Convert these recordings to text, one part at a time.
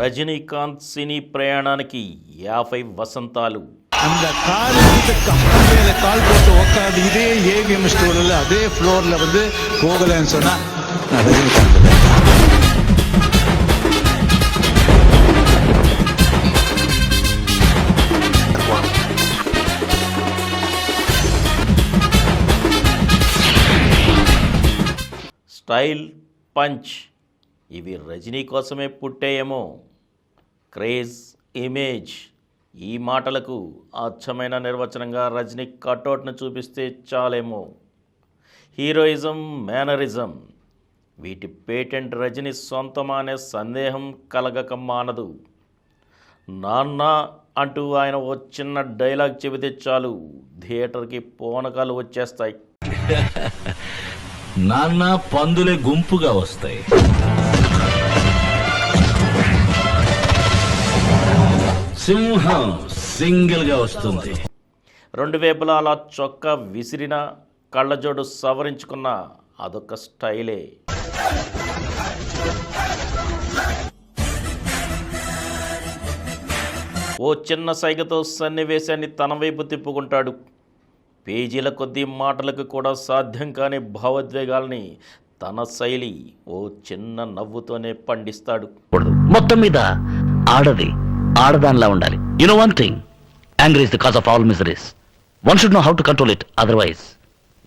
రజనీకాంత్ సినీ ప్రయాణానికి 50 వసంతాలు. அந்த காலுக்கு கப்பல் மேல கால் போட்டு உட்காந்து இதே ஏவிஎம் ஸ்டோர்ல அதே ஃப்ளோர்ல வந்து போகலன்னு சொன்னா நான் ரஜினிகாந்த். స్టైల్, పంచ్ ఇవి రజనీ కోసమే పుట్టాయేమో. క్రేజ్, ఇమేజ్ ఈ మాటలకు అచ్చమైన నిర్వచనంగా రజనీ కటౌట్ను చూపిస్తే చాలేమో. హీరోయిజం, మేనరిజం వీటి పేటెంట్ రజనీ సొంతమా అనే సందేహం కలగక మానదు. నాన్న అంటూ ఆయన ఓ చిన్న డైలాగ్ చెబితే చాలు థియేటర్కి పూనకాలు వచ్చేస్తాయి. నాన్న పందులే గుంపుగా వస్తాయి. సింహం సింగిల్ గా వస్తుంది. రెండు వైపులా అలా చొక్కా విసిరిన కళ్ళజోడు సవరించుకున్న అదొక స్టైలే. ఓ చిన్న సైగతో సన్నివేశాన్ని తన వైపు తిప్పుకుంటాడు. పేజీల కొద్దీ మాటలకు కూడా సాధ్యం కాని భావోద్వేగాల్ని తన శైలి ఓ చిన్న నవ్వుతోనే పండిస్తాడు. మొత్తం మీద ఆడదానిలా ఉండాలి. You know one thing, angry is the cause of all miseries. One should know how to control it, otherwise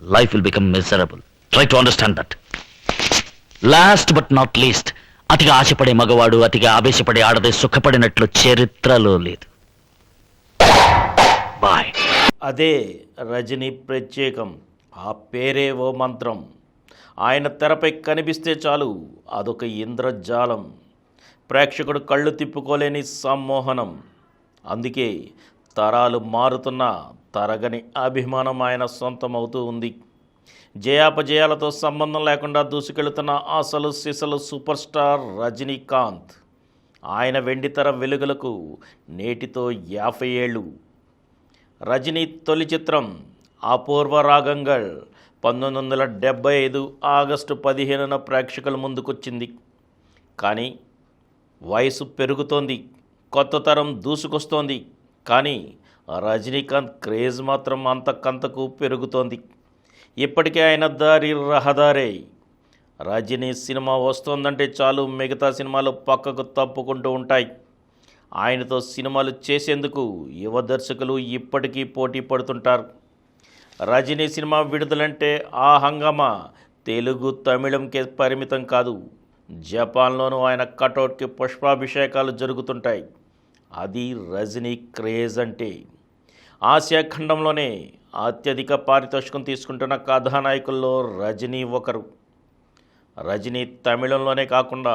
life will become miserable. Try to understand that. Last but not least, అతిగా ఆశపడే మగవాడు అతిగా ఆవేశపడే ఆడదే సుఖపడినట్లు చరిత్రలో లేదు. Bye. అదే రజనీ ప్రత్యేకం. ఆ పేరే ఓ మంత్రం. ఆయన తెరపై కనిపిస్తే చాలు అదొక ఇంద్రజాలం. ప్రేక్షకుడు కళ్ళు తిప్పుకోలేని సమ్మోహనం. అందుకే తరాలు మారుతున్న తరగని అభిమానం ఆయన సొంతమవుతూ ఉంది. జయాపజయాలతో సంబంధం లేకుండా దూసుకెళ్తున్న అసలు సిసలు సూపర్ స్టార్ రజనీకాంత్. ఆయన వెండితెర వెలుగులకు నేటితో 50 ఏళ్ళు. రజనీ తొలి చిత్రం అపూర్వ రాగంగల్ 1975 ఆగస్టు 15న ప్రేక్షకుల ముందుకొచ్చింది. కానీ వయసు పెరుగుతోంది, కొత్త తరం దూసుకొస్తోంది. కానీ రజనీకాంత్ క్రేజ్ మాత్రం అంతకంతకు పెరుగుతోంది. ఇప్పటికే ఆయన దారి రహదారే. రజనీ సినిమా వస్తోందంటే చాలు మిగతా సినిమాలు పక్కకు తప్పుకుంటూ ఉంటాయి. ఆయనతో సినిమాలు చేసేందుకు యువ దర్శకులు ఇప్పటికీ పోటీ పడుతుంటారు. రజనీ సినిమా విడుదలంటే ఆ హంగామా తెలుగు, తమిళంకే పరిమితం కాదు. జపాన్లోనూ ఆయన కటౌట్కి పుష్పాభిషేకాలు జరుగుతుంటాయి. అది రజనీ క్రేజ్ అంటే. ఆసియా ఖండంలోనే అత్యధిక పారితోషికం తీసుకుంటున్న కథానాయకుల్లో రజనీ ఒకరు. రజనీ తమిళంలోనే కాకుండా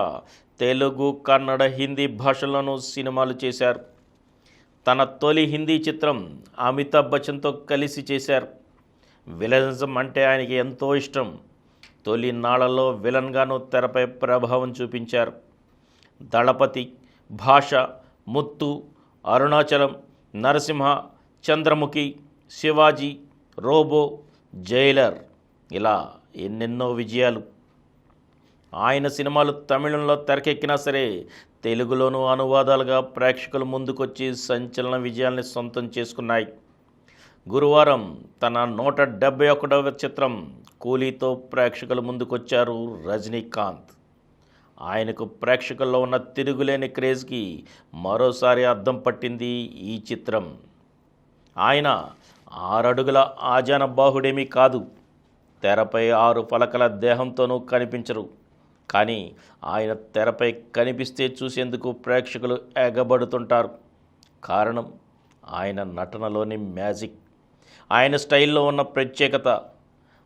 తెలుగు, కన్నడ, హిందీ భాషల్లోనూ సినిమాలు చేశారు. తన తొలి హిందీ చిత్రం అమితాబ్ బచ్చన్తో కలిసి చేశారు. విలనిజం అంటే ఆయనకి ఎంతో ఇష్టం. తొలి నాళ్లలో విలన్గాను తెరపై ప్రభావం చూపించారు. దళపతి, భాష, ముత్తు, అరుణాచలం, నరసింహ, చంద్రముఖి, శివాజీ, రోబో, జైలర్ ఇలా ఎన్నెన్నో విజయాలు. ఆయన సినిమాలు తమిళంలో తెరకెక్కినా సరే తెలుగులోనూ అనువాదాలుగా ప్రేక్షకుల ముందుకొచ్చి సంచలన విజయాల్ని సొంతం చేసుకున్నాయి. గురువారం తన 171వ చిత్రం కూలీతో ప్రేక్షకుల ముందుకొచ్చారు రజనీకాంత్. ఆయనకు ప్రేక్షకుల్లో ఉన్న తిరుగులేని క్రేజ్కి మరోసారి అద్దం పట్టింది ఈ చిత్రం. ఆయన 6 అడుగుల ఆజానబాహుడేమీ కాదు. తెరపై 6 పలకల దేహంతోనూ కనిపించరు. కానీ ఆయన తెరపై కనిపిస్తే చూసేందుకు ప్రేక్షకులు ఎగబడుతుంటారు. కారణం ఆయన నటనలోని మ్యాజిక్, ఆయన స్టైల్లో ఉన్న ప్రత్యేకత.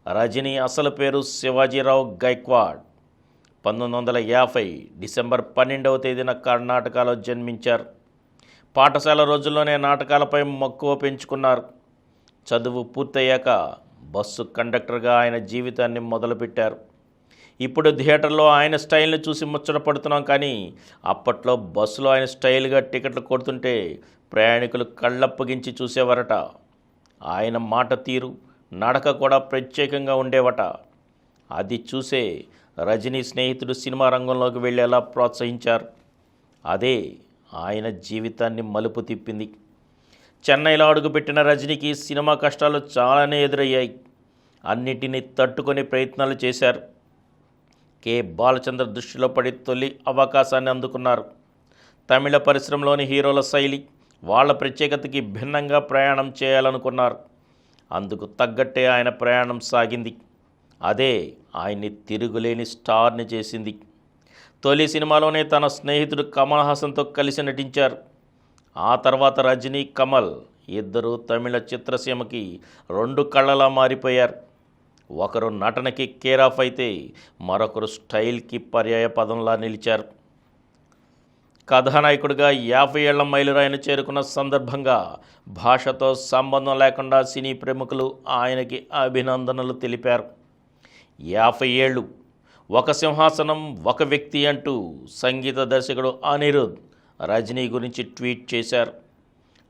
రజనీ అసలు పేరు శివాజీరావు గైక్వాడ్. 1950 డిసెంబర్ 12వ తేదీన కర్ణాటకలో జన్మించారు. పాఠశాల రోజుల్లోనే నాటకాలపై మక్కువ పెంచుకున్నారు. చదువు పూర్తయ్యాక బస్సు కండక్టర్గా ఆయన జీవితాన్ని మొదలుపెట్టారు. ఇప్పుడు థియేటర్లో ఆయన స్టైల్ని చూసి ముచ్చట పడుతున్నాం. కానీ అప్పట్లో బస్సులో ఆయన స్టైల్గా టికెట్లు కొడుతుంటే ప్రయాణికులు కళ్ళప్పగించి చూసేవారట. ఆయన మాట తీరు, నడక కూడా ప్రత్యేకంగా ఉండేవట. అది చూసే రజనీ స్నేహితుడు సినిమా రంగంలోకి వెళ్ళేలా ప్రోత్సహించారు. అదే ఆయన జీవితాన్ని మలుపు తిప్పింది. చెన్నైలో అడుగుపెట్టిన రజనీకి సినిమా కష్టాలు చాలానే ఎదురయ్యాయి. అన్నిటినీ తట్టుకొని ప్రయత్నాలు చేశారు. కె. బాలచంద్ర దృష్టిలో పడి తొలి అవకాశాన్ని అందుకున్నారు. తమిళ పరిశ్రమలోని హీరోల శైలి, వాళ్ళ ప్రత్యేకతకి భిన్నంగా ప్రయాణం చేయాలనుకున్నారు. అందుకు తగ్గట్టే ఆయన ప్రయాణం సాగింది. అదే ఆయన్ని తిరుగులేని స్టార్ని చేసింది. తొలి సినిమాలోనే తన స్నేహితుడు కమల్ హాసన్తో కలిసి నటించారు. ఆ తర్వాత రజనీ, కమల్ ఇద్దరు తమిళ చిత్రసీమకి 2 కళ్ళలా మారిపోయారు. ఒకరు నటనకి కేర్ ఆఫ్ అయితే మరొకరు స్టైల్కి పర్యాయ పదంలా నిలిచారు. కథానాయకుడిగా 50 ఏళ్ల మైలురాయిని చేరుకున్న సందర్భంగా భాషతో సంబంధం లేకుండా సినీ ప్రముఖులు ఆయనకి అభినందనలు తెలిపారు. 50 ఏళ్ళు, ఒక సింహాసనం, ఒక వ్యక్తి అంటూ సంగీత దర్శకుడు అనిరుద్ రజనీ గురించి ట్వీట్ చేశారు.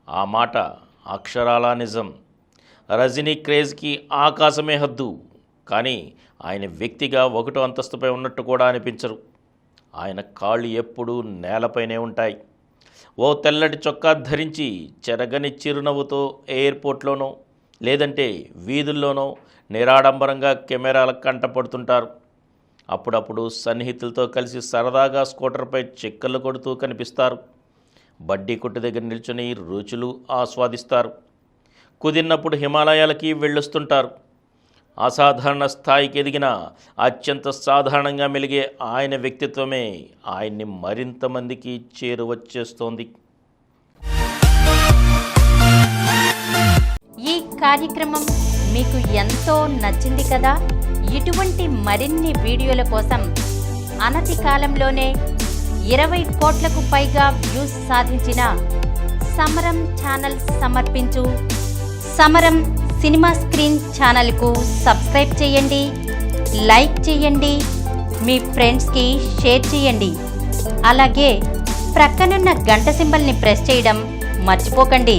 ఆ మాట అక్షరాలా నిజం. రజనీ క్రేజ్కి ఆకాశమే హద్దు. కానీ ఆయన వ్యక్తిగా 1వ అంతస్తుపై ఉన్నట్టు కూడా అనిపించరు. ఆయన కాళ్ళు ఎప్పుడూ నేలపైనే ఉంటాయి. ఓ తెల్లటి చొక్కా ధరించి చెరగని చిరునవ్వుతో ఎయిర్పోర్ట్లోనో లేదంటే వీధుల్లోనో నిరాడంబరంగా కెమెరాల కంటపడుతుంటారు. అప్పుడప్పుడు సన్నిహితులతో కలిసి సరదాగా స్కూటర్పై చెక్కలు కొడుతూ కనిపిస్తారు. బడ్డీ కొట్టు దగ్గర నిల్చుని రుచులు ఆస్వాదిస్తారు. కుదిరినప్పుడు హిమాలయాలకి వెళ్ళొస్తుంటారు. అసాధారణ స్థాయికి ఎదిగిన అత్యంత సాధారణంగా మెలిగే ఆయన వ్యక్తిత్వమే ఆయన్ని మరింత మందికి చేరువచ్చేస్తోంది. ఈ కార్యక్రమం మీకు ఎంతో నచ్చింది కదా. ఇటువంటి మరిన్ని వీడియోల కోసం అనతి కాలంలోనే 20 కోట్లకు పైగా వ్యూస్ సాధించిన సమరం ఛానల్ సమర్పించు సమరం సినిమా స్క్రీన్ ఛానల్కు సబ్స్క్రైబ్ చేయండి, లైక్ చేయండి, మీ ఫ్రెండ్స్కి షేర్ చేయండి. అలాగే ప్రక్కనున్న గంట సింబల్ని ప్రెస్ చేయడం మర్చిపోకండి.